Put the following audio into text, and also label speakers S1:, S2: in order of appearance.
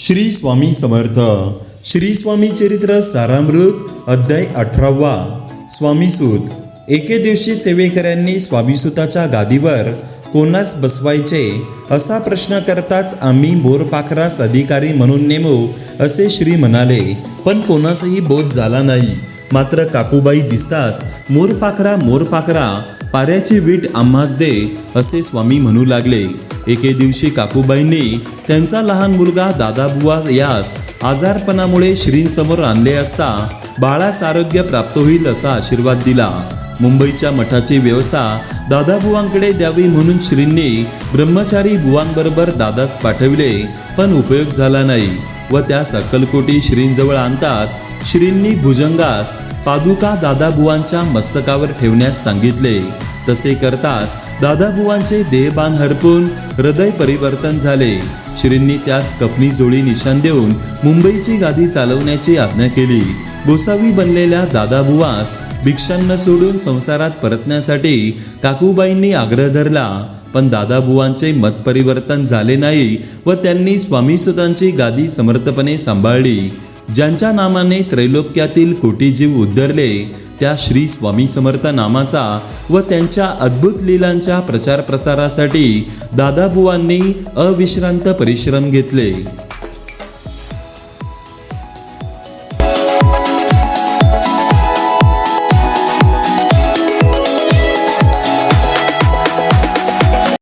S1: श्री स्वामी समर्थ. श्री स्वामी चरित्र सारामृत अध्याय 18. स्वामीसूत. एके दिवशी सेवेकऱ्यांनी स्वामीसूताच्या गादीवर कोणास बसवायचे असा प्रश्न करताच आम्ही मोरपाखरास अधिकारी म्हणून नेमू असे श्री म्हणाले. पण कोणासही बोध झाला नाही. मात्र काकूबाई दिसताच मोरपाखरा मोरपाखरा पाऱ्याची वीट आम्हास दे असे स्वामी म्हणू लागले. एके दिवशी काकूबाईंनी त्यांचा लहान मुलगा दादाबुवा यास आजारपणामुळे श्रींसमोर आणले असता बाळास आरोग्य प्राप्त होईल असा आशीर्वाद दिला. मुंबईच्या मठाची व्यवस्था दादाबुवांकडे द्यावी म्हणून श्रींनी ब्रह्मचारी बुवांबरोबर दादास पाठविले. पण उपयोग झाला नाही व त्या सकलकोटी श्रींजवळ आणताच श्रींनी भुजंगास पादुका दादाबुवांच्या मस्तकावर ठेवण्यास सांगितले. तसे करताच दादाबुवांचे देहबान हरपून हृदय परिवर्तन झाले. श्रींनी त्यास कफनी जोडी निशाण देऊन मुंबईची गादी चालवण्याची आज्ञा केली. गोसावी बनलेल्या दादाबुवास भिक्षांना सोडून संसारात परतण्यासाठी काकूबाईंनी आग्रह धरला. पण दादाबुवांचे मत परिवर्तन झाले नाही व त्यांनी स्वामीसूतांची गादी समर्थपणे सांभाळली. ज्यांच्या नामाने त्रैलोक्यातील कोटी जीव उद्धरले त्या श्री स्वामी समर्थ नामाचा व त्यांच्या अद्भुत लीलांच्या प्रचार प्रसारासाठी दादाबुवांनी अविश्रांत परिश्रम घेतले.